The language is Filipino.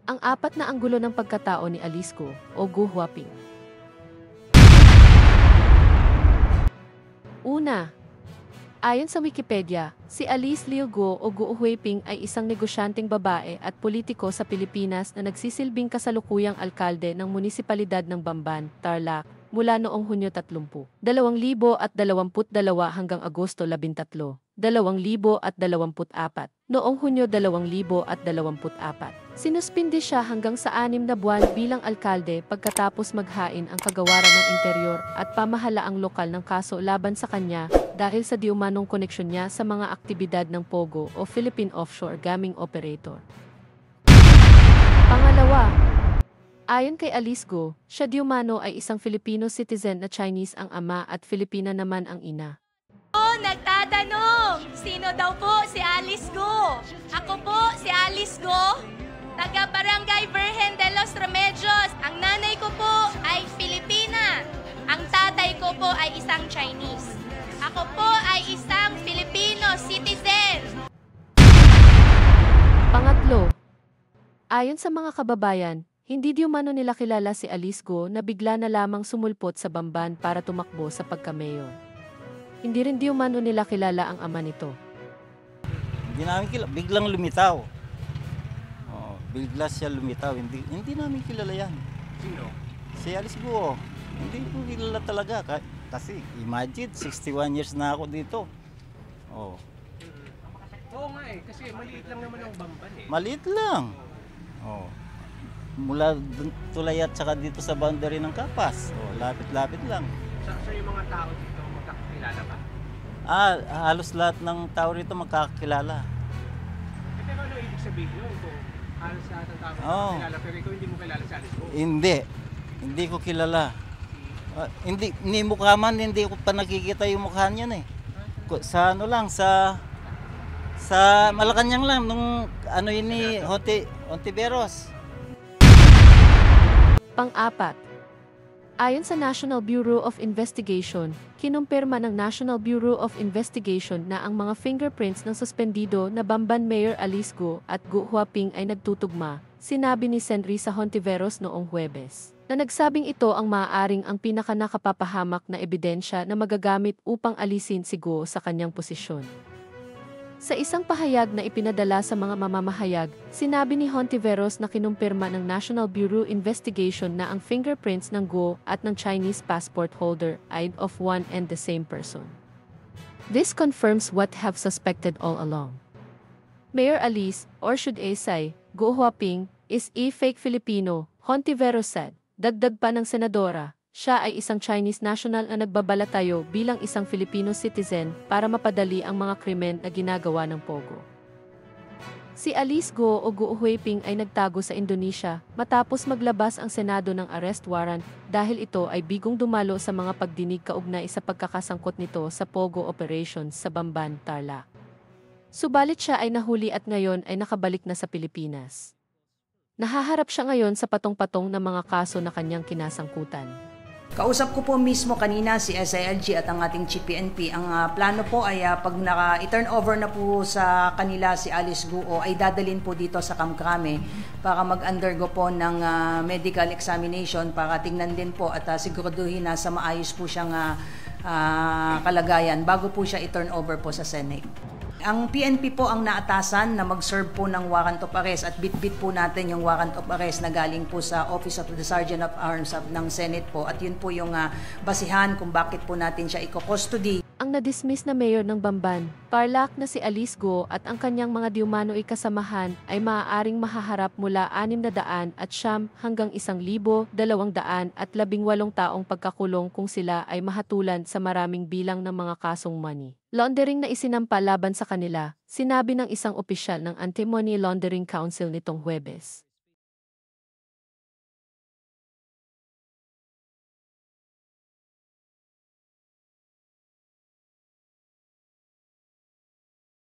Ang apat na anggulo ng pagkatao ni Alice Go o Gu Huaping. Una, ayon sa Wikipedia, si Alice Liu Go o Gu Huaping ay isang negosyanteng babae at politiko sa Pilipinas na nagsisilbing kasalukuyang alkalde ng munisipalidad ng Bamban, Tarlac, mula noong Hunyo 30, 2022 hanggang Agosto 13, 2024. Noong Hunyo 2024, sinuspindi siya hanggang sa 6 na buwan bilang alkalde pagkatapos maghain ang kagawaran ng interior at pamahalaang lokal ng kaso laban sa kanya dahil sa diumanong koneksyon niya sa mga aktibidad ng POGO o Philippine Offshore Gaming Operator. Pangalawa, ayon kay Alice Go, siya diumano ay isang Filipino citizen na Chinese ang ama at Filipina naman ang ina. Nagtatanong, sino daw po si Alice Go? Ako po si Alice Go, taga Barangay Virgen de los Remedios. Ang nanay ko po ay Filipina. Ang tatay ko po ay isang Chinese. Ako po ay isang Filipino citizen. Pangatlo, ayon sa mga kababayan, hindi diumano nila kilala si Alice Go na bigla na lamang sumulpot sa Bamban para tumakbo sa pagka-mayor. Hindi rin diumano nila kilala ang ama nito. Hindi namin kilala, biglang lumitaw. Oh, bigla siya lumitaw, hindi namin kilala yan. Sino? Si Alice Go, hindi ko kilala talaga. Kasi imagine, 61 years na ako dito. Oh. Oo nga eh, kasi maliit lang naman ang Bamban eh. Maliit lang. Oh. Mula tulay at saka dito sa boundary ng Kapas. Oh, lapit-lapit lang. So yung mga tao dito, magkakilala ba? Halos lahat ng tao rito magkakakilala. Pero ano ibig sabihin yun kung halos lahat ng tao magkakilala, pero ikaw hindi mo kilala si Alice Go? Hindi ko kilala. Ni mukha man, hindi ko pa nakikita yung mukha niyan eh. Sa ano lang, sa Malacanang lang, nung ano yun ni Hontiveros. Pang-apat, ayon sa National Bureau of Investigation, kinumpirma ng National Bureau of Investigation na ang mga fingerprints ng suspendido na Bamban Mayor Alice Go at Gu Huaping ay nagtutugma, sinabi ni Senrisa Hontiveros noong Huwebes, na nagsabing ito ang maaaring ang pinakanakapapahamak na ebidensya na magagamit upang alisin si Go sa kanyang posisyon. Sa isang pahayag na ipinadala sa mga mamamahayag, sinabi ni Hontiveros na kinumpirma ng National Bureau Investigation na ang fingerprints ng Go at ng Chinese passport holder ay of one and the same person. This confirms what have suspected all along. Mayor Alice, or should I say, Gu Huaping, is a fake Filipino, Hontiveros said. Dagdag pa ng senadora, siya ay isang Chinese national na nagbabalatayo bilang isang Filipino citizen para mapadali ang mga krimen na ginagawa ng POGO. Si Alice Go o Gu Huaping ay nagtago sa Indonesia matapos maglabas ang Senado ng arrest warrant dahil ito ay bigong dumalo sa mga pagdinig kaugnay sa pagkakasangkot nito sa POGO operations sa Bamban, Tarlac. Subalit siya ay nahuli at ngayon ay nakabalik na sa Pilipinas. Nahaharap siya ngayon sa patong-patong na mga kaso na kanyang kinasangkutan. Kausap ko po mismo kanina si SILG at ang ating Chief PNP. Ang plano po ay pag i-turn over na po sa kanila si Alice Go ay dadalhin po dito sa Kamkrame para mag-undergo po ng medical examination para tingnan din po at siguraduhin na sa maayos po siyang kalagayan bago po siya i-turn over po sa Senate. Ang PNP po ang naatasan na mag-serve po ng warrant of arrest at bit-bit po natin yung warrant of arrest na galing po sa Office of the Sergeant of Arms ng Senate po at yun po yung basihan kung bakit po natin siya i-custody. Ang nadismiss na mayor ng Bamban, Tarlac na si Alice Go at ang kanyang mga diumano'y kasamahan ay maaaring mahaharap mula 600 at siyam hanggang 1,218 taong pagkakulong kung sila ay mahatulan sa maraming bilang ng mga kasong money laundering na isinampa laban sa kanila, sinabi ng isang opisyal ng Anti-Money Laundering Council nitong Huwebes.